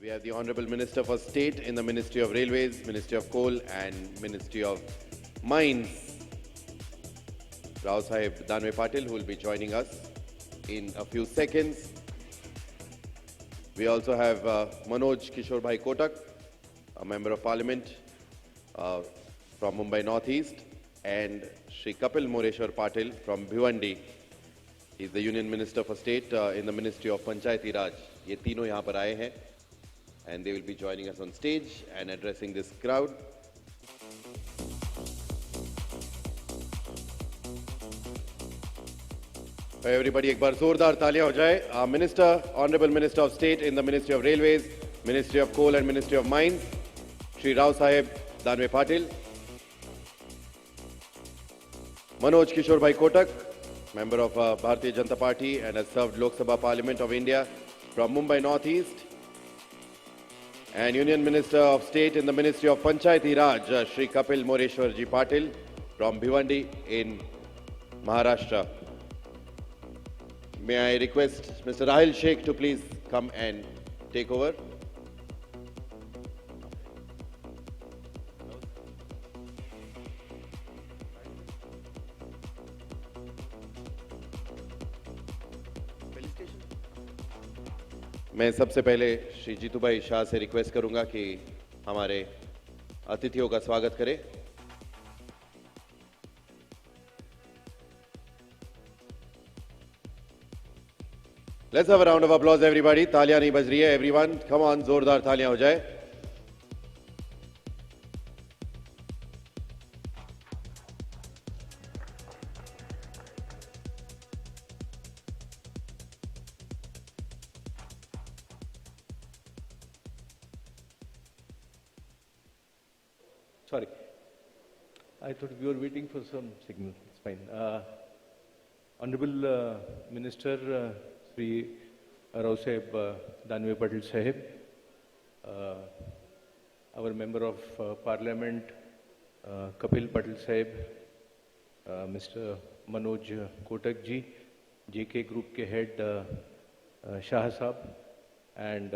We have the Honorable Minister for State in the Ministry of Railways, Ministry of Coal and Ministry of Mines, Rao Sahib Danve Patil, who will be joining us in a few seconds. We also have Manoj Kishore Bhai Kotak, a Member of Parliament from Mumbai North East, and Shri Kapil Moreshwar Patil from Bhiwandi. He is the Union Minister for State in the Ministry of Panchayati Raj. ये तीनों यहाँ पर आए हैं, and they will be joining us on stage and addressing this crowd. Everybody, एक बार जोरदार तालियां हो जाए. Minister, Honorable Minister of State in the Ministry of Railways, Ministry of Coal and Ministry of Mines, Shri Rao Sahib Danve Patil. Manoj Kishore Bhai Kotak, Member of Bharatiya Janata Party and has served Lok Sabha Parliament of India from Mumbai North East. And Union Minister of State in the Ministry of Panchayati Raj, Shri Kapil Moreshwar Ji Patil from Bhiwandi in Maharashtra. May I request Mr. Rahil Sheikh to please come and take over. मैं सबसे पहले श्री जीतू भाई शाह से request करूंगा कि हमारे अतिथियों का स्वागत करें. Let's have a round of applause everybody. तालियां नहीं बज रही है everyone. Come on, जोरदार तालियां हो जाए. Sorry, I thought we were waiting for some signal. It's fine. Honorable Minister Sri Rao Sahib Danve Patil Sahib, our Member of Parliament Kapil Patil Sahib, Mr. Manoj Kotak Ji, JK Group के head Shah Sahib, and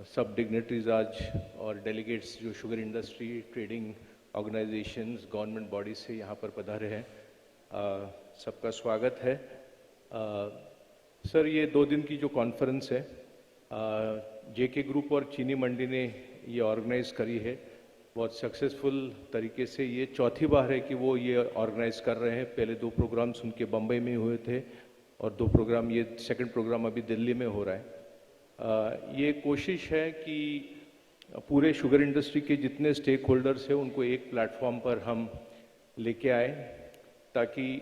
सब dignitaries आज और delegates जो sugar industry trading organisations government body से यहाँ पर पधारे हैं, सबका स्वागत है. सर, ये 2 दिन की जो कॉन्फ्रेंस है जेके ग्रुप और चीनी मंडी ने ये ऑर्गेनाइज करी है बहुत सक्सेसफुल तरीके से. ये चौथी बार है कि वो ये ऑर्गेनाइज कर रहे हैं. पहले 2 प्रोग्राम्स उनके बम्बई में हुए थे और 2 प्रोग्राम, ये सेकंड प्रोग्राम अभी दिल्ली में हो रहा है. ये कोशिश है कि पूरे शुगर इंडस्ट्री के जितने स्टेक होल्डर्स हैं उनको एक प्लेटफॉर्म पर हम लेके आए ताकि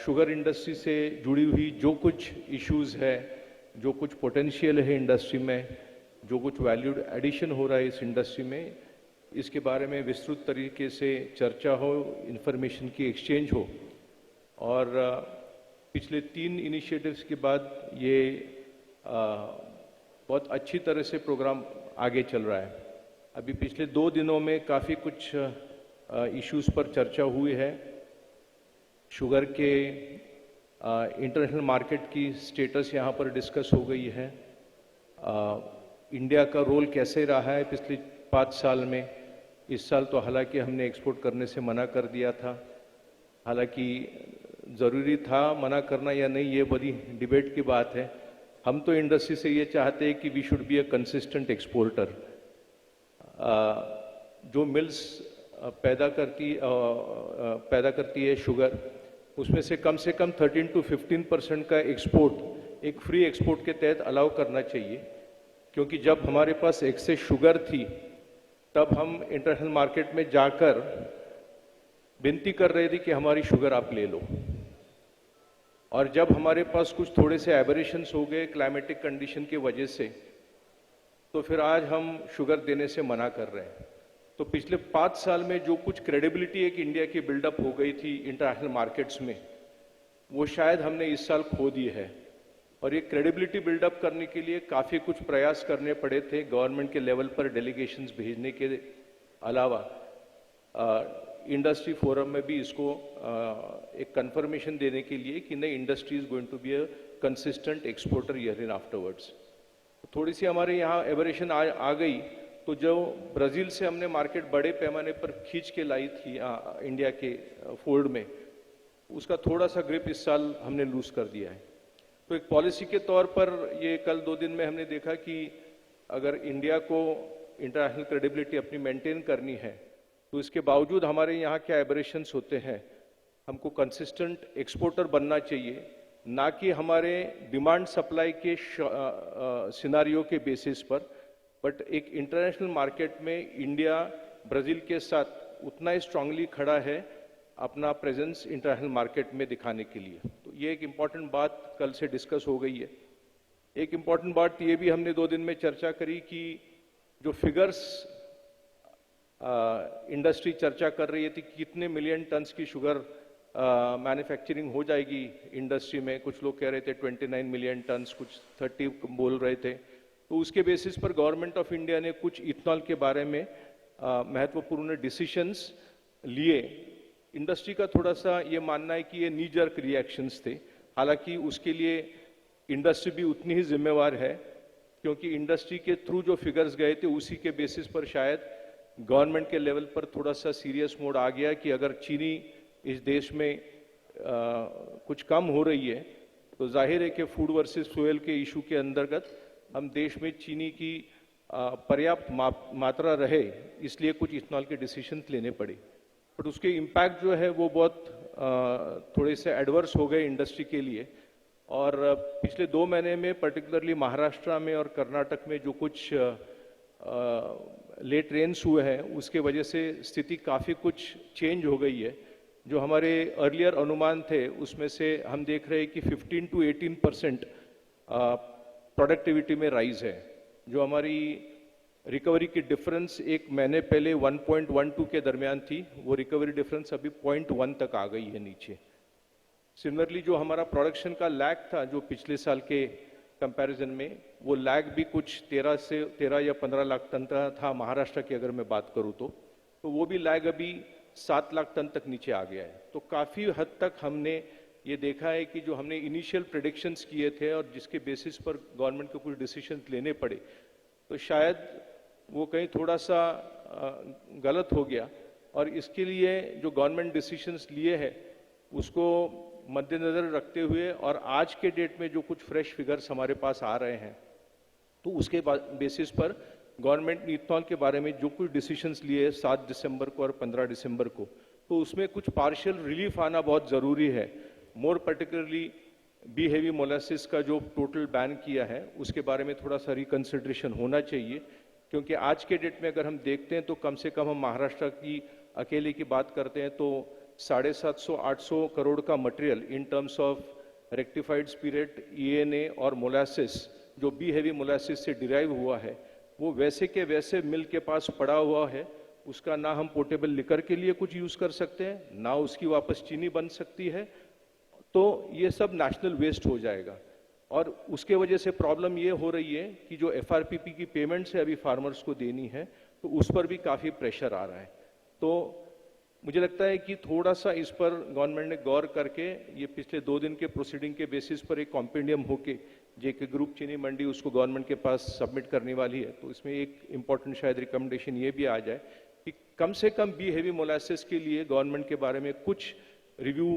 शुगर इंडस्ट्री से जुड़ी हुई जो कुछ इश्यूज है, जो कुछ पोटेंशियल है इंडस्ट्री में, जो कुछ वैल्यूड एडिशन हो रहा है इस इंडस्ट्री में, इसके बारे में विस्तृत तरीके से चर्चा हो, इंफॉर्मेशन की एक्सचेंज हो. और पिछले 3 इनिशिएटिव्स के बाद ये बहुत अच्छी तरह से प्रोग्राम आगे चल रहा है. अभी पिछले 2 दिनों में काफ़ी कुछ इश्यूज पर चर्चा हुई है. शुगर के इंटरनेशनल मार्केट की स्टेटस यहाँ पर डिस्कस हो गई है. इंडिया का रोल कैसे रहा है पिछले 5 साल में. इस साल तो हालांकि हमने एक्सपोर्ट करने से मना कर दिया था. हालांकि ज़रूरी था मना करना या नहीं, ये बड़ी डिबेट की बात है. हम तो इंडस्ट्री से ये चाहते हैं कि we should be a consistent exporter. जो मिल्स पैदा करती है शुगर, उसमें से कम 13 to 15% का एक्सपोर्ट एक फ्री एक्सपोर्ट के तहत अलाउ करना चाहिए. क्योंकि जब हमारे पास एक्सेस शुगर थी तब हम इंटरनेशनल मार्केट में जाकर विनती कर रहे थे कि हमारी शुगर आप ले लो. और जब हमारे पास कुछ थोड़े से एबरेशंस हो गए क्लाइमेटिक कंडीशन की वजह से, तो फिर आज हम शुगर देने से मना कर रहे हैं. तो पिछले 5 साल में जो कुछ क्रेडिबिलिटी एक इंडिया की बिल्डअप हो गई थी इंटरनेशनल मार्केट्स में, वो शायद हमने इस साल खो दी है. और ये क्रेडिबिलिटी बिल्डअप करने के लिए काफ़ी कुछ प्रयास करने पड़े थे. गवर्नमेंट के लेवल पर डेलीगेशंस भेजने के अलावा इंडस्ट्री फोरम में भी इसको एक कंफर्मेशन देने के लिए कि नहीं, industry is going to be a consistent exporter year in afterwards. थोड़ी सी हमारे यहाँ एवरेशन आ गई, तो जो ब्राज़ील से हमने मार्केट बड़े पैमाने पर खींच के लाई थी इंडिया के फोर्ड में, उसका थोड़ा सा ग्रिप इस साल हमने लूज कर दिया है। तो एक पॉलिसी के तौर पर ये कल 2 दिन में हमने देखा कि अगर इंडिया को इंटरनेशनल क्रेडिबिलिटी अपनी मेंटेन करनी है, तो इसके बावजूद हमारे यहाँ क्या एबरेशंस होते हैं, हमको कंसिस्टेंट एक्सपोर्टर बनना चाहिए, ना कि हमारे डिमांड सप्लाई के सिनारियो के बेसिस पर, बट एक इंटरनेशनल मार्केट में इंडिया ब्राज़ील के साथ उतना ही स्ट्रांगली खड़ा है अपना प्रेजेंस इंटरनेशनल मार्केट में दिखाने के लिए। तो ये एक इम्पॉर्टेंट बात कल से डिस्कस हो गई है। एक इम्पॉर्टेंट बात ये भी हमने 2 दिन में चर्चा करी कि जो फिगर्स इंडस्ट्री चर्चा कर रही थी, कितने मिलियन टन्स की शुगर मैन्युफैक्चरिंग हो जाएगी इंडस्ट्री में, कुछ लोग कह रहे थे 29 मिलियन टन्स, कुछ 30 बोल रहे थे। तो उसके बेसिस पर गवर्नमेंट ऑफ इंडिया ने कुछ इथनॉल के बारे में महत्वपूर्ण डिसीशंस लिए। इंडस्ट्री का थोड़ा सा ये मानना है कि ये नी जर्क रिएक्शंस थे, हालांकि उसके लिए इंडस्ट्री भी उतनी ही जिम्मेवार है, क्योंकि इंडस्ट्री के थ्रू जो फिगर्स गए थे उसी के बेसिस पर शायद गवर्नमेंट के लेवल पर थोड़ा सा सीरियस मोड आ गया कि अगर चीनी इस देश में कुछ कम हो रही है, तो जाहिर है कि फूड वर्सेस फ्यूल के इशू के अंतर्गत हम देश में चीनी की पर्याप्त मात्रा रहे, इसलिए कुछ इथनॉल के डिसीजन लेने पड़े। बट उसके इम्पैक्ट जो है वो बहुत थोड़े से एडवर्स हो गए इंडस्ट्री के लिए। और पिछले 2 महीने में पर्टिकुलरली महाराष्ट्र में और कर्नाटक में जो कुछ लेट रेन्स हुए हैं, उसके वजह से स्थिति काफ़ी कुछ चेंज हो गई है। जो हमारे अर्लियर अनुमान थे उसमें से हम देख रहे हैं कि 15 to 18% प्रोडक्टिविटी में राइज है। जो हमारी रिकवरी की डिफरेंस एक महीने पहले 1.12 के दरमियान थी, वो रिकवरी डिफरेंस अभी 0.1 तक आ गई है नीचे। सिमिलरली जो हमारा प्रोडक्शन का लैग था जो पिछले साल के कंपैरिजन में, वो लैग भी कुछ 13 या 15 लाख टन था महाराष्ट्र की अगर मैं बात करूँ तो वो भी लैग अभी 7 लाख टन तक नीचे आ गया है। तो काफ़ी हद तक हमने ये देखा है कि जो हमने इनिशियल प्रेडिक्शंस किए थे और जिसके बेसिस पर गवर्नमेंट को कुछ डिसीजन लेने पड़े, तो शायद वो कहीं थोड़ा सा गलत हो गया। और इसके लिए जो गवर्नमेंट डिसीजंस लिए हैं उसको मद्देनजर रखते हुए और आज के डेट में जो कुछ फ्रेश फिगर्स हमारे पास आ रहे हैं, तो उसके बेसिस पर गवर्नमेंट ने इथनॉल के बारे में जो कुछ डिसीजंस लिए 7 दिसंबर को और 15 दिसंबर को, तो उसमें कुछ पार्शियल रिलीफ आना बहुत ज़रूरी है। मोर पर्टिकुलरली बी हेवी मोलासिस का जो टोटल बैन किया है उसके बारे में थोड़ा सा रिकंसिडरेशन होना चाहिए, क्योंकि आज के डेट में अगर हम देखते हैं तो कम से कम हम महाराष्ट्र की अकेले की बात करते हैं तो 750-800 करोड़ का material in terms of rectified spirit, ENA और मोलासिस जो बी हेवी मोलासिस से डिराइव हुआ है, वो वैसे के वैसे मिल के पास पड़ा हुआ है। उसका ना हम पोर्टेबल लिकर के लिए कुछ यूज़ कर सकते हैं, ना उसकी वापस चीनी बन सकती है, तो ये सब नेशनल वेस्ट हो जाएगा। और उसके वजह से प्रॉब्लम ये हो रही है कि जो FRPP की पेमेंट्स है अभी फार्मर्स को देनी है, तो उस पर भी काफ़ी प्रेशर आ रहा है। तो मुझे लगता है कि थोड़ा सा इस पर गवर्नमेंट ने गौर करके ये पिछले 2 दिन के प्रोसीडिंग के बेसिस पर एक कॉम्पेंडियम होके JK ग्रुप चीनी मंडी उसको गवर्नमेंट के पास सबमिट करने वाली है, तो इसमें एक इम्पॉर्टेंट शायद रिकमेंडेशन ये भी आ जाए कि कम से कम बी हेवी मोलासिस के लिए गवर्नमेंट के बारे में कुछ रिव्यू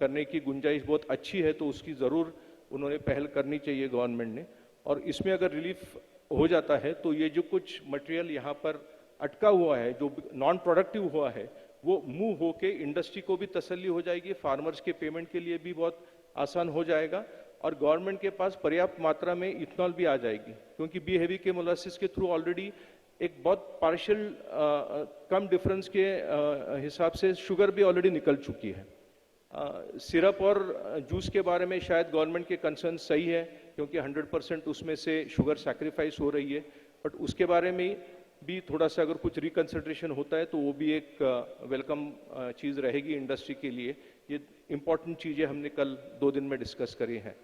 करने की गुंजाइश बहुत अच्छी है, तो उसकी ज़रूर उन्होंने पहल करनी चाहिए गवर्नमेंट ने। और इसमें अगर रिलीफ हो जाता है तो ये जो कुछ मटेरियल यहाँ पर अटका हुआ है, जो नॉन प्रोडक्टिव हुआ है, वो मूव होके इंडस्ट्री को भी तसल्ली हो जाएगी, फार्मर्स के पेमेंट के लिए भी बहुत आसान हो जाएगा और गवर्नमेंट के पास पर्याप्त मात्रा में इथनॉल भी आ जाएगी, क्योंकि बी हेवी के मोलासिस के थ्रू ऑलरेडी एक बहुत पार्शियल कम डिफरेंस के हिसाब से शुगर भी ऑलरेडी निकल चुकी है। सिरप और जूस के बारे में शायद गवर्नमेंट के कंसर्न सही है, क्योंकि 100% उसमें से शुगर सैक्रिफाइस हो रही है, बट उसके बारे में भी थोड़ा सा अगर कुछ रिकंसिडरेशन होता है तो वो भी एक वेलकम चीज़ रहेगी इंडस्ट्री के लिए। ये इम्पॉर्टेंट चीज़ें हमने कल 2 दिन में डिस्कस करी हैं।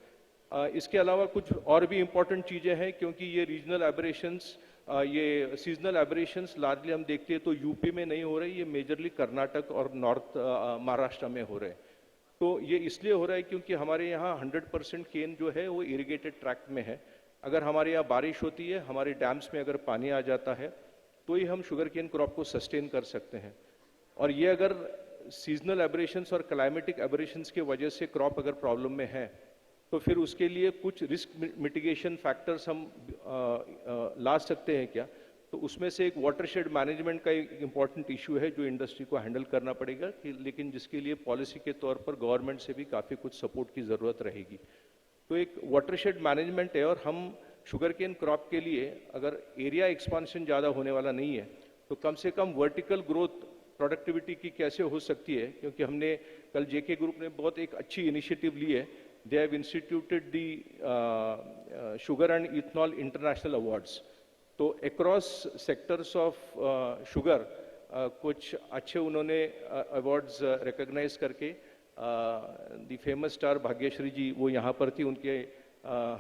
इसके अलावा कुछ और भी इम्पॉर्टेंट चीज़ें हैं, क्योंकि ये रीजनल एबरेशंस, ये सीजनल एबरेशंस लार्जली हम देखते हैं तो यूपी में नहीं हो रही, ये मेजरली कर्नाटक और नॉर्थ महाराष्ट्र में हो रहे हैं। तो ये इसलिए हो रहा है क्योंकि हमारे यहाँ 100% केन जो है वो इरिगेटेड ट्रैक्ट में है। अगर हमारे यहाँ बारिश होती है, हमारे डैम्स में अगर पानी आ जाता है, तो ही हम शुगर केन क्रॉप को सस्टेन कर सकते हैं। और ये अगर सीजनल एबरेशंस और क्लाइमेटिक एबरेशंस की वजह से क्रॉप अगर प्रॉब्लम में है, तो फिर उसके लिए कुछ रिस्क मिटिगेशन फैक्टर्स हम ला सकते हैं क्या? तो उसमें से एक वाटरशेड मैनेजमेंट का एक इम्पॉर्टेंट इशू है जो इंडस्ट्री को हैंडल करना पड़ेगा, लेकिन जिसके लिए पॉलिसी के तौर पर गवर्नमेंट से भी काफ़ी कुछ सपोर्ट की ज़रूरत रहेगी। तो एक वाटरशेड मैनेजमेंट है, और हम शुगर केन क्रॉप के लिए अगर एरिया एक्सपांशन ज़्यादा होने वाला नहीं है, तो कम से कम वर्टिकल ग्रोथ प्रोडक्टिविटी की कैसे हो सकती है, क्योंकि हमने कल जेके ग्रुप ने बहुत एक अच्छी इनिशिएटिव ली है। They have instituted the sugar and ethanol international awards. तो अक्रॉस सेक्टर्स ऑफ शुगर कुछ अच्छे उन्होंने अवार्ड्स रिकॉग्नाइज करके, दी फेमस स्टार भाग्यश्री जी वो यहाँ पर थी, उनके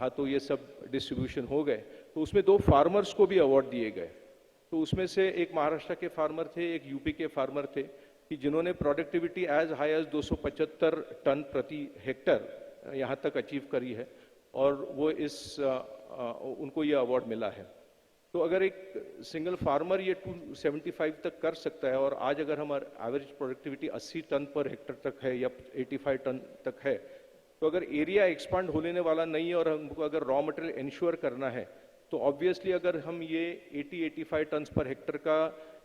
हाथों ये सब डिस्ट्रीब्यूशन हो गए। तो उसमें 2 फार्मर्स को भी अवार्ड दिए गए। तो उसमें से एक महाराष्ट्र के फार्मर थे, एक यूपी के फार्मर थे, कि जिन्होंने productivity as high as 275 tonne प्रति हेक्टर यहाँ तक अचीव करी है, और वो उनको ये अवार्ड मिला है। तो अगर एक सिंगल फार्मर ये 275 तक कर सकता है, और आज अगर हमारा average productivity 80 tonne per hectare तक है या 85 टन तक है, तो अगर एरिया एक्सपांड होने वाला नहीं है और हमको अगर रॉ मटेरियल इंश्योर करना है, तो ऑब्वियसली अगर हम ये 80-85 टन पर हेक्टर का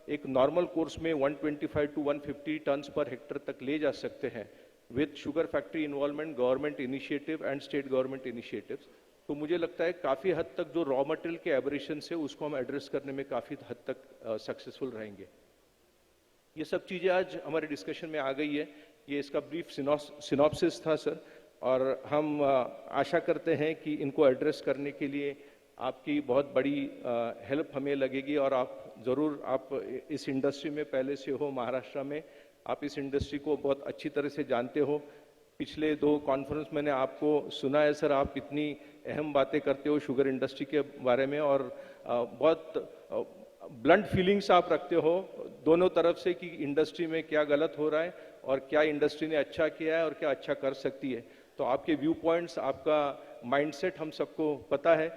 एक नॉर्मल कोर्स में 125 टू 150 टन पर हेक्टर तक ले जा सकते हैं with sugar factory involvement, government initiative and state government initiatives, तो मुझे लगता है काफ़ी हद तक जो रॉ मटेरियल के एबरेशन है उसको हम एड्रेस करने में काफ़ी हद तक सक्सेसफुल रहेंगे। ये सब चीज़ें आज हमारे डिस्कशन में आ गई है। ये इसका ब्रीफ सिनॉप्सिस था सर, और हम आशा करते हैं कि इनको एड्रेस करने के लिए आपकी बहुत बड़ी हेल्प हमें लगेगी, और आप ज़रूर, आप इस इंडस्ट्री में पहले से हो, महाराष्ट्र में आप इस इंडस्ट्री को बहुत अच्छी तरह से जानते हो। पिछले 2 कॉन्फ्रेंस मैंने आपको सुना है सर, आप इतनी अहम बातें करते हो शुगर इंडस्ट्री के बारे में, और बहुत ब्लंट फीलिंग्स आप रखते हो दोनों तरफ से कि इंडस्ट्री में क्या गलत हो रहा है और क्या इंडस्ट्री ने अच्छा किया है और क्या अच्छा कर सकती है। तो आपके व्यू पॉइंट्स, आपका माइंडसेट हम सबको पता है।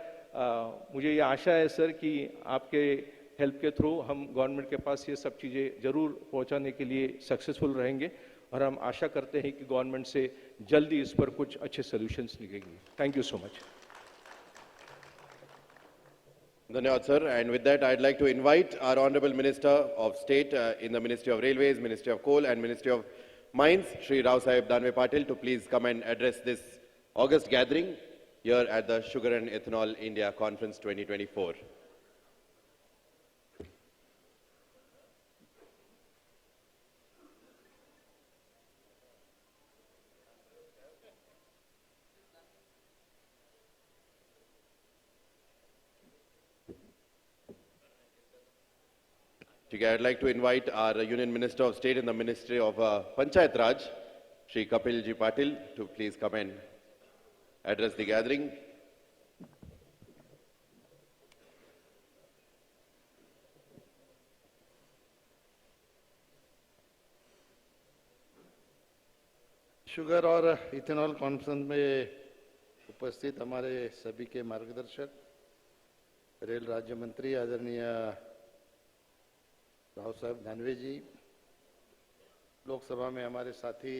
मुझे ये आशा है सर कि आपके हेल्प के थ्रू हम गवर्नमेंट के पास ये सब चीज़ें जरूर पहुंचाने के लिए सक्सेसफुल रहेंगे, और हम आशा करते हैं कि गवर्नमेंट से जल्दी इस पर कुछ अच्छे सॉल्यूशंस निकलेंगे। Thank you so much. Dhanyawad, sir. And with that, I'd like to invite our Honorable Minister of State in the Ministry of Railways, Ministry of Coal and Ministry of Mines, Shri Rao Sahib Danve Patil, to please come and address this August gathering here at the Sugar and Ethanol India Conference 2024. I'd like to invite our Union Minister of State in the Ministry of Panchayat Raj, Shri Kapil Ji Patil, to please come and address the gathering. Sugar और ethanol conference में उपस्थित हमारे सभी के मार्गदर्शक, rail राज्य मंत्री आदरणीय राव साहब दानवे जी, लोकसभा में हमारे साथी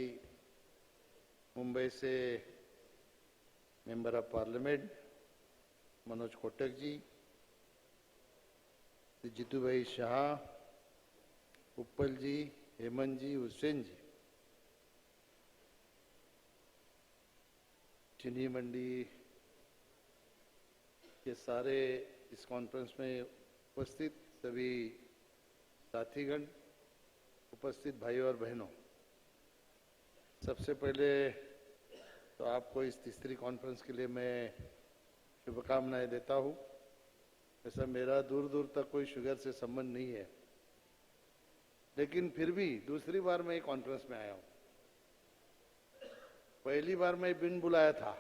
मुंबई से member of parliament Manoj Kotak ji, Jitu bhai Shah, उप्पल जी, हेमंत जी, हुसैन जी, चीनी मंडी के सारे इस कॉन्फ्रेंस में उपस्थित सभी साथीगण, उपस्थित भाइयों और बहनों, सबसे पहले तो आपको इस तीसरी कॉन्फ्रेंस के लिए मैं शुभकामनाएं देता हूं। वैसा मेरा दूर दूर तक कोई शुगर से संबंध नहीं है, लेकिन फिर भी दूसरी बार मैं कॉन्फ्रेंस में आया हूं। पहली बार मैं बिन बुलाया था,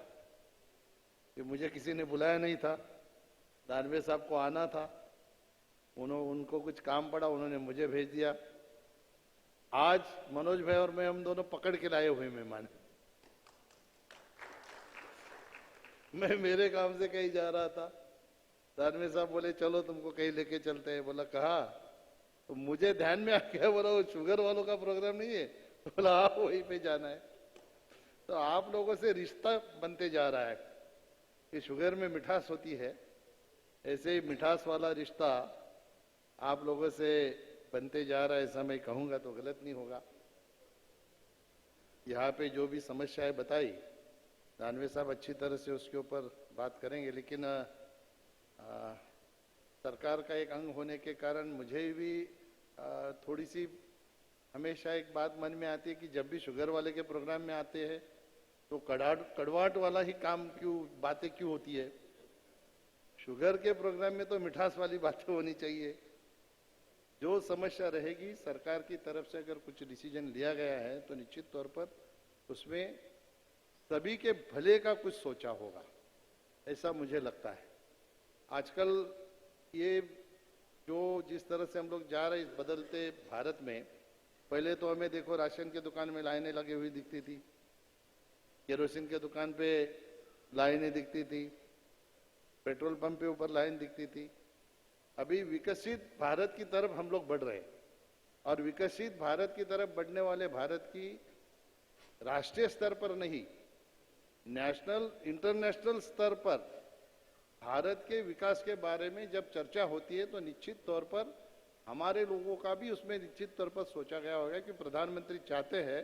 कि मुझे किसी ने बुलाया नहीं था, दानवे साहब को आना था, उनको कुछ काम पड़ा, उन्होंने मुझे भेज दिया। आज मनोज भाई और मैं, हम दोनों पकड़ के लाए हुए मेहमान। मैं मेरे काम से कहीं जा रहा था, दानवे साहब बोले चलो तुमको कहीं लेके चलते हैं। बोला कहा? तो मुझे ध्यान में आ गया, बोला वो शुगर वालों का प्रोग्राम नहीं है? बोला हाँ वहीं पे जाना है। तो आप लोगों से रिश्ता बनते जा रहा है कि शुगर में मिठास होती है, ऐसे ही मिठास वाला रिश्ता आप लोगों से बनते जा रहा है, ऐसा मैं कहूंगा तो गलत नहीं होगा। यहाँ पे जो भी समस्याएं बताई दानवे साहब अच्छी तरह से उसके ऊपर बात करेंगे, लेकिन सरकार का एक अंग होने के कारण मुझे भी थोड़ी सी हमेशा एक बात मन में आती है कि जब भी शुगर वाले के प्रोग्राम में आते हैं तो कड़वाहट वाला ही काम क्यों, बातें क्यों होती है? शुगर के प्रोग्राम में तो मिठास वाली बातें होनी चाहिए। जो समस्या रहेगी सरकार की तरफ से अगर कुछ डिसीजन लिया गया है तो निश्चित तौर पर उसमें सभी के भले का कुछ सोचा होगा, ऐसा मुझे लगता है। आजकल ये जो जिस तरह से हम लोग जा रहे हैं इस बदलते भारत में, पहले तो हमें देखो राशन के दुकान में लाइनें लगी हुई दिखती थी, केरोसिन के दुकान पे लाइनें दिखती थी, पेट्रोल पंप पे ऊपर लाइन दिखती थी। अभी विकसित भारत की तरफ हम लोग बढ़ रहे हैं और विकसित भारत की तरफ बढ़ने वाले भारत की राष्ट्रीय स्तर पर नहीं, नेशनल इंटरनेशनल स्तर पर भारत के विकास के बारे में जब चर्चा होती है तो निश्चित तौर पर हमारे लोगों का भी उसमें निश्चित तौर पर सोचा गया होगा कि प्रधानमंत्री चाहते हैं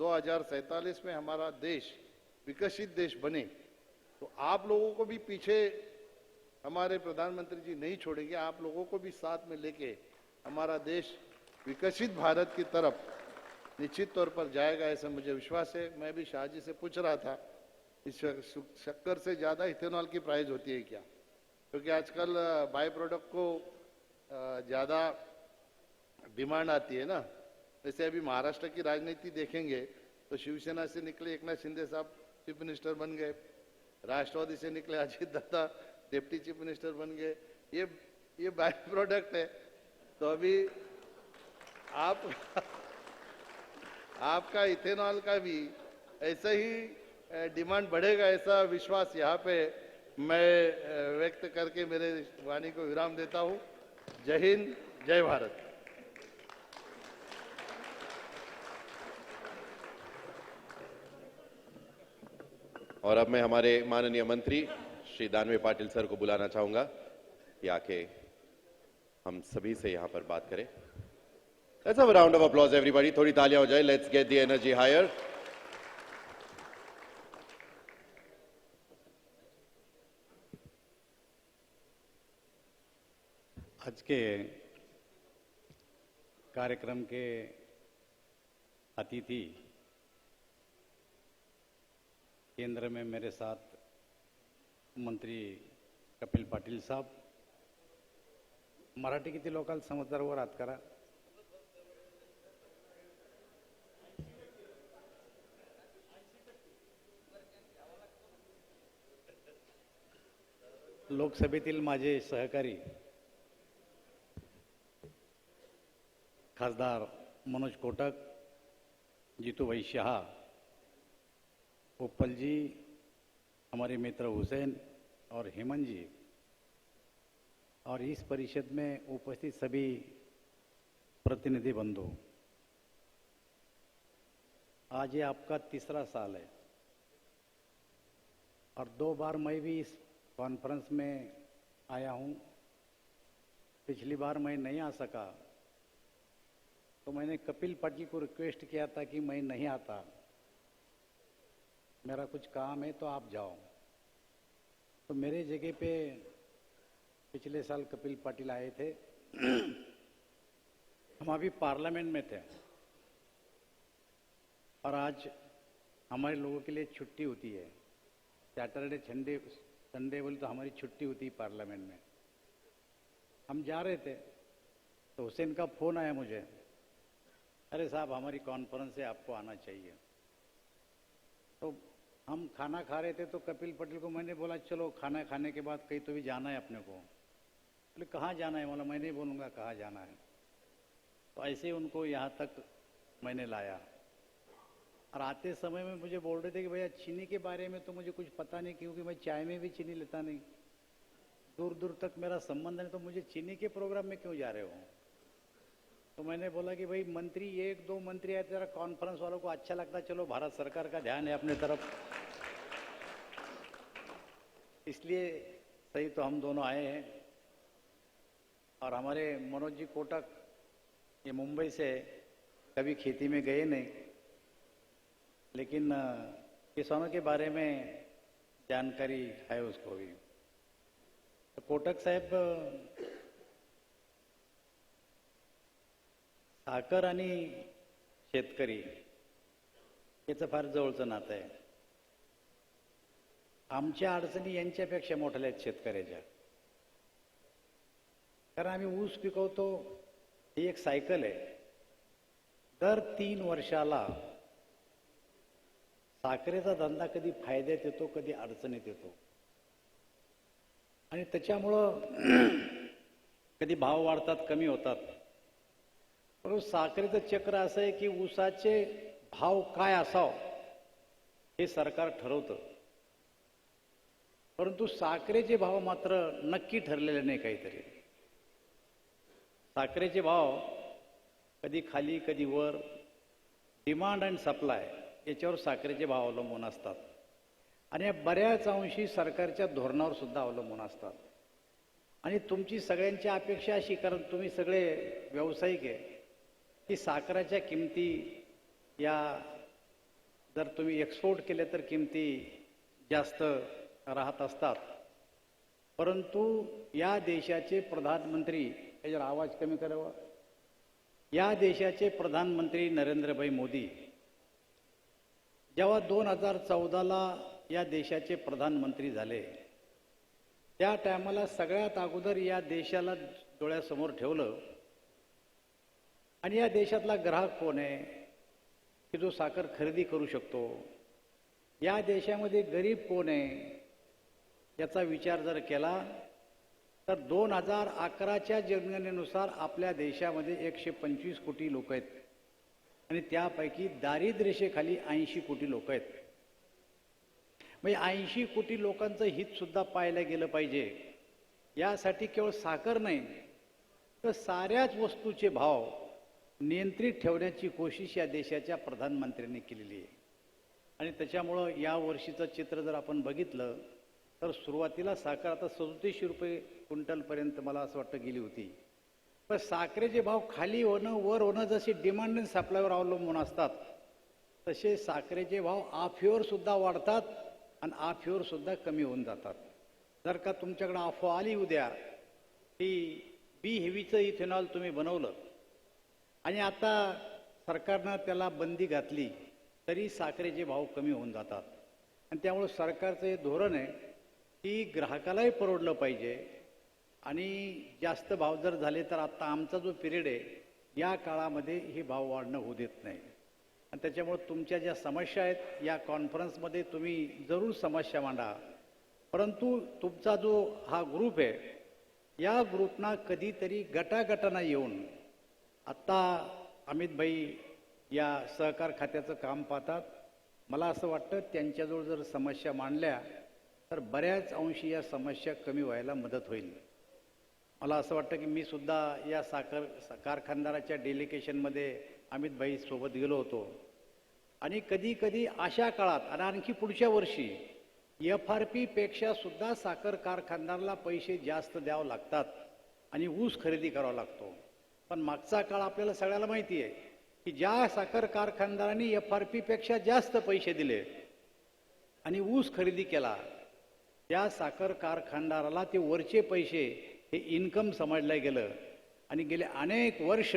2047 में हमारा देश विकसित देश बने, तो आप लोगों को भी पीछे हमारे प्रधानमंत्री जी नहीं छोड़ेंगे। आप लोगों को भी साथ में लेके हमारा देश विकसित भारत की तरफ निश्चित तौर पर जाएगा, ऐसा मुझे विश्वास है। मैं भी शाह जी से पूछ रहा था इस शक्कर से ज्यादा इथेनॉल की प्राइस होती है क्या, क्योंकि आजकल बाय प्रोडक्ट को ज्यादा डिमांड आती है ना। वैसे अभी महाराष्ट्र की राजनीति देखेंगे तो शिवसेना से निकले एकनाथ शिंदे साहब चीफ मिनिस्टर बन गए, राष्ट्रवादी से निकले Ajit Dada deputy chief minister बन गए। ये बाय प्रोडक्ट है। तो अभी आपका इथेनॉल का भी ऐसा ही डिमांड बढ़ेगा, ऐसा विश्वास यहाँ पे मैं व्यक्त करके मेरे वाणी को विराम देता हूँ। जय हिंद, जय भारत। और अब मैं हमारे माननीय मंत्री श्री दानवे पाटिल सर को बुलाना चाहूंगा कि आके हम सभी से यहां पर बात करें। Let's have a round of applause everybody. थोड़ी तालियां हो जाए। Let's get the energy higher. आज के कार्यक्रम के अतिथि केंद्र में मेरे साथ मंत्री कपिल पाटील साहब, मराठी किती लोकांना समजदार वर हात करा। लोकसभेतील माझे सहकारी खासदार मनोज कोटक, जीतूभाई शाह, उपल जी, हमारे मित्र हुसैन और हेमंत जी, और इस परिषद में उपस्थित सभी प्रतिनिधि बंधु, आज ये आपका तीसरा साल है और 2 बार मैं भी इस कॉन्फ्रेंस में आया हूं। पिछली बार मैं नहीं आ सका तो मैंने कपिल पाटिल को रिक्वेस्ट किया था कि मैं नहीं आता, मेरा कुछ काम है तो आप जाओ। तो मेरे जगह पे पिछले साल कपिल पाटिल आए थे। हम अभी पार्लियामेंट में थे और आज हमारे लोगों के लिए छुट्टी होती है, सैटरडे संडे बोले तो हमारी छुट्टी होती है पार्लियामेंट में। हम जा रहे थे तो हुसैन का फोन आया मुझे, अरे साहब हमारी कॉन्फ्रेंस है, आपको आना चाहिए। तो हम खाना खा रहे थे तो कपिल पाटिल को मैंने बोला चलो खाना खाने के बाद कहीं तो भी जाना है अपने को। बोले कहाँ जाना है? बोला मैं नहीं बोलूँगा कहाँ जाना है। तो ऐसे ही उनको यहाँ तक मैंने लाया और आते समय में मुझे बोल रहे थे कि भैया चीनी के बारे में तो मुझे कुछ पता नहीं, क्योंकि मैं चाय में भी चीनी लेता नहीं, दूर दूर तक मेरा संबंध नहीं, तो मुझे चीनी के प्रोग्राम में क्यों जा रहे हो? तो मैंने बोला कि भाई मंत्री, एक दो मंत्री आए, जरा कॉन्फ्रेंस वालों को अच्छा लगता, चलो भारत सरकार का ध्यान है अपने तरफ, इसलिए सही तो हम दोनों आए हैं। और हमारे मनोज जी कोटक ये मुंबई से, कभी खेती में गए नहीं, लेकिन किसानों के बारे में जानकारी है उसको भी। तो कोटक साहेब, साखर आणि शेतकरी याचं फार जवळचं नातं आहे. आमच्या अडचणी यांच्यापेक्षा मोठ्या आहेत शेतकऱ्याच्या. कारण आम्ही ऊस पिकवतो, ही एक सायकल आहे. दर 3 वर्षाला साखरेचा धंदा कधी फायद्यात येतो, कधी अडचणीत येतो. आणि त्याच्यामुळं कधी भाव वाढतात, कमी होतात. परंतु साखरेचं चक्र असं आहे की ऊसाचे भाव काय असावं हे सरकार ठरवतं, परंतु साखरेचे भाव मात्र नक्की ठरलेले नाही. काहीतरी साखरेचे भाव कधी खाली कधी वर, डिमांड अँड सप्लाय याच्यावर साखरेचे भाव अवलंबून असतात. आणि या बऱ्याच अंशी सरकारच्या धोरणावर सुद्धा अवलंबून असतात. आणि तुमची सगळ्यांची अपेक्षा अशी, कारण तुम्ही सगळे व्यावसायिक आहे, की साखरेच्या किमती या जर तुम्ही एक्सपोर्ट केले तर किमती जास्त राहत असतात. परंतु या देशाचे प्रधानमंत्री, याच्यावर आवाज कमी करावा, या देशाचे प्रधानमंत्री नरेंद्रभाई मोदी जेव्हा 2014ला या देशाचे प्रधानमंत्री झाले, त्या टायमाला सगळ्यात अगोदर या देशाला डोळ्यासमोर ठेवलं. आणि या देशातला ग्राहक कोण आहे की जो साखर खरेदी करू शकतो, या देशामध्ये गरीब कोण आहे याचा विचार जर केला तर 2011च्या जनगणनेनुसार आपल्या देशामध्ये 125 कोटी लोक आहेत. आणि त्यापैकी दारिद्र्यरेषेखाली 80 कोटी लोक आहेत. म्हणजे 80 कोटी लोकांचं हित सुद्धा पाहिलं गेलं पाहिजे. यासाठी केवळ साखर नाही तर साऱ्याच वस्तूचे भाव नियंत्रित ठेवण्याची कोशिश या देशाच्या प्रधानमंत्र्यांनी केलेली आहे. आणि त्याच्यामुळं या वर्षीचं चित्र जर आपण बघितलं तर सुरुवातीला साखर आता 37 रुपये क्विंटलपर्यंत मला असं वाटतं गेली होती. पण साखरेचे भाव खाली होणं वर होणं जसे डिमांड आणि सप्लायवर अवलंबून असतात, तसे साखरेचे भाव ऑफिवर सुद्धा वाढतात आणि ऑफिवर सुद्धा कमी होऊन जातात. जर का तुमच्याकडे अफवा आली उद्या की बी हेवीचं इथेनॉल तुम्ही बनवलं आणि आता सरकारनं त्याला बंदी घातली, तरी साखरेचे भाव कमी होऊन जातात. आणि त्यामुळे सरकारचं हे धोरण आहे की ग्राहकालाही परवडलं पाहिजे. आणि जास्त भाव जर झाले तर आता आमचा जो पिरियड आहे या काळामध्ये हे भाव वाढणं होऊ देत नाही. आणि त्याच्यामुळे तुमच्या ज्या समस्या आहेत या कॉन्फरन्समध्ये तुम्ही जरूर समस्या मांडा. परंतु तुमचा जो हा ग्रुप आहे या ग्रुपना कधीतरी गटागटांना येऊन, आत्ता अमितभाई या सहकार खात्याचं काम पाहतात, मला असं वाटतं त्यांच्याजवळ जर समस्या मांडल्या तर बऱ्याच अंशी या समस्या कमी व्हायला मदत होईल. मला असं वाटतं की मी सुद्धा या साखर कारखानदाराच्या डेलिगेशनमध्ये अमितभाई सोबत गेलो होतो. आणि कधी कधी अशा काळात आणि आणखी पुढच्या वर्षी FRP पेक्षा सुद्धा साखर कारखानदाराला पैसे जास्त द्यावं लागतात आणि ऊस खरेदी करावा लागतो. पण मागचा काळ आपल्याला सगळ्याला माहिती आहे की ज्या साखर कारखानदारांनी FRP पेक्षा जास्त पैसे दिले आणि ऊस खरेदी केला, त्या साखर कारखानदाराला ते वरचे पैसे हे इन्कम समजलं गेलं. आणि गेले अनेक वर्ष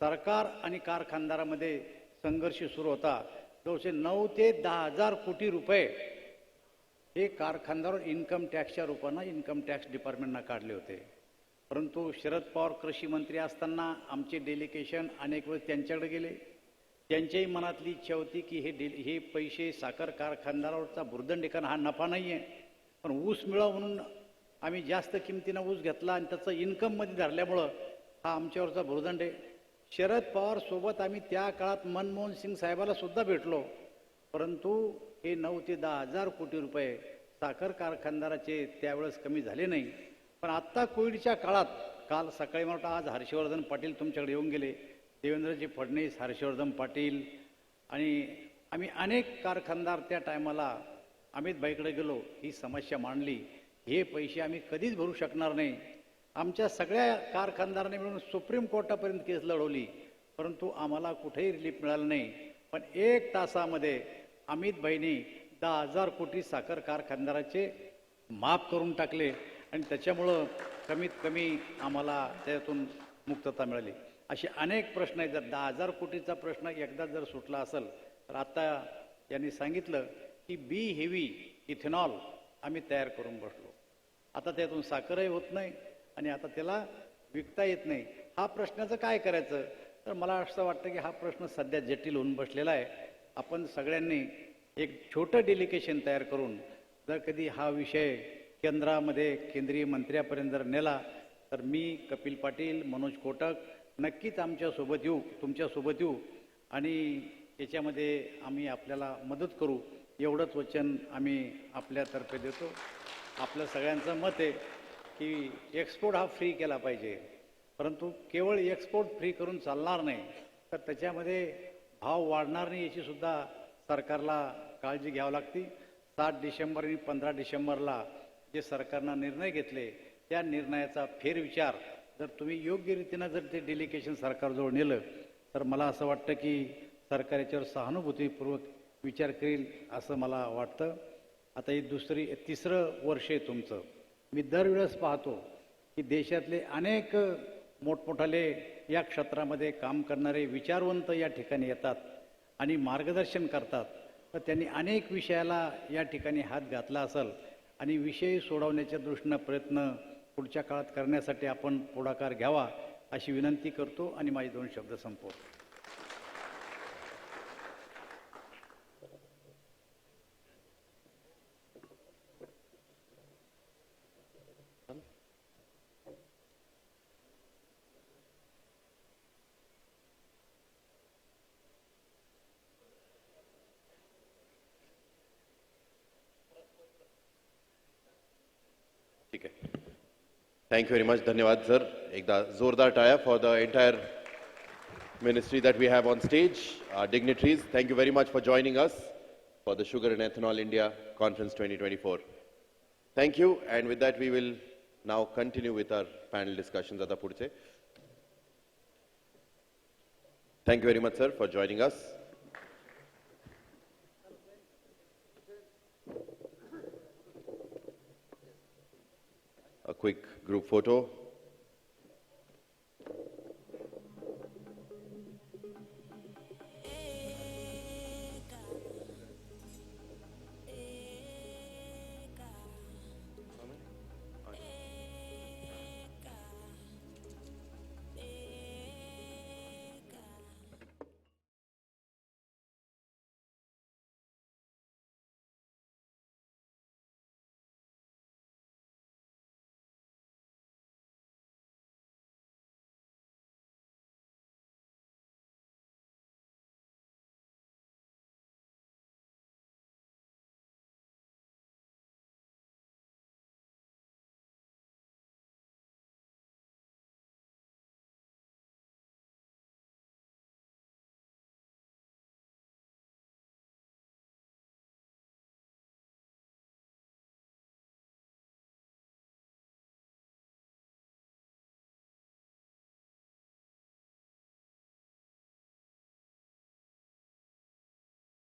सरकार आणि कारखानदारामध्ये संघर्ष सुरू होता. जवळचे 9 ते 10 हजार कोटी रुपये हे कारखानदार इन्कम टॅक्सच्या रूपानं इन्कम टॅक्स डिपार्टमेंटनं काढले होते. परंतु शरद पवार कृषी मंत्री असताना आमचे डेलिगेशन अनेक वेळेस त्यांच्याकडे गेले. त्यांच्याही मनातली इच्छा होती की हे पैसे साखर कारखानदारावरचा भुर्दंड हा नफा नाही आहे, पण ऊस मिळावा म्हणून आम्ही जास्त किमतीनं ऊस घेतला आणि त्याचं इन्कममध्ये धरल्यामुळं हा आमच्यावरचा भुर्दंड आहे. शरद पवार सोबत आम्ही त्या काळात मनमोहन सिंग साहेबाला सुद्धा भेटलो, परंतु हे 9 ते 10,000 कोटी रुपये साखर कारखानदाराचे त्यावेळेस कमी झाले नाही. पण आत्ता कोविडच्या काळात काल सकाळी मला वाटतं आज हर्षवर्धन पाटील तुमच्याकडे येऊन गेले, देवेंद्रजी फडणवीस, हर्षवर्धन पाटील आणि आम्ही अनेक कारखानदार त्या टायमाला अमितभाईकडे गेलो, ही समस्या मांडली. हे पैसे आम्ही कधीच भरू शकणार नाही. आमच्या सगळ्या कारखानदारांनी मिळून सुप्रीम कोर्टापर्यंत केस लढवली, परंतु आम्हाला कुठेही रिलीफ मिळालं नाही. पण 1 तासामध्ये अमितभाईंनी 10,000 कोटी साखर कारखानदाराचे माफ करून टाकले आणि त्याच्यामुळं कमीत कमी आम्हाला त्यातून मुक्तता मिळाली. असे अनेक प्रश्न आहेत. जर 10,000 कोटीचा प्रश्न एकदा जर सुटला असेल तर आता यांनी सांगितलं की बी हेवी इथेनॉल आम्ही तयार करून बसलो. आता त्यातून साखरही होत नाही आणि आता त्याला विकता येत नाही. हा प्रश्नाचं काय करायचं? तर मला असं वाटतं की हा प्रश्न सध्या जटिल होऊन बसलेला आहे. आपण सगळ्यांनी एक छोटं डेलिगेशन तयार करून जर कधी हा विषय केंद्रामध्ये केंद्रीय मंत्र्यापर्यंत जर नेला तर मी, कपिल पाटील, मनोज कोटक नक्कीच आमच्यासोबत येऊ, तुमच्यासोबत येऊ आणि याच्यामध्ये आम्ही आपल्याला मदत करू, एवढंच वचन आम्ही आपल्यातर्फे देतो. आपलं सगळ्यांचं मत आहे की एक्सपोर्ट हा फ्री केला पाहिजे, परंतु केवळ एक्सपोर्ट फ्री करून चालणार नाही, तर त्याच्यामध्ये भाव वाढणार नाही याची सुद्धा सरकारला काळजी घ्यावी लागते. 7 डिसेंबर आणि 15 डिसेंबरला जे सरकारनं निर्णय घेतले त्या निर्णयाचा फेरविचार जर तुम्ही योग्य रीतीनं जर ते डेलिगेशन सरकारजवळ नेलं तर मला असं वाटतं की सरकार याच्यावर सहानुभूतीपूर्वक विचार करेल असं मला वाटतं. आता ही तिसरं वर्ष आहे तुमचं. मी दरवेळेस पाहतो की देशातले अनेक मोठमोठाले या क्षेत्रामध्ये काम करणारे विचारवंत या ठिकाणी येतात आणि मार्गदर्शन करतात. तर त्यांनी अनेक विषयाला या ठिकाणी हात घातला असेल आणि विषय सोडवण्याच्या दृष्टीनं प्रयत्न पुढच्या काळात करण्यासाठी आपण पुढाकार घ्यावा अशी विनंती करतो आणि माझे 2 शब्द संपवतो. ठीक आहे. Thank you very much. धन्यवाद सर. एकदा जोरदार टाळ्या for the entire ministry that we have on stage. Our dignitaries, thank you very much for joining us for the Sugar and Ethanol India Conference 2024. Thank you. And with that, we will now continue with our panel discussions. आता पुढचे. Thank you very much, sir, for joining us. A quick group photo.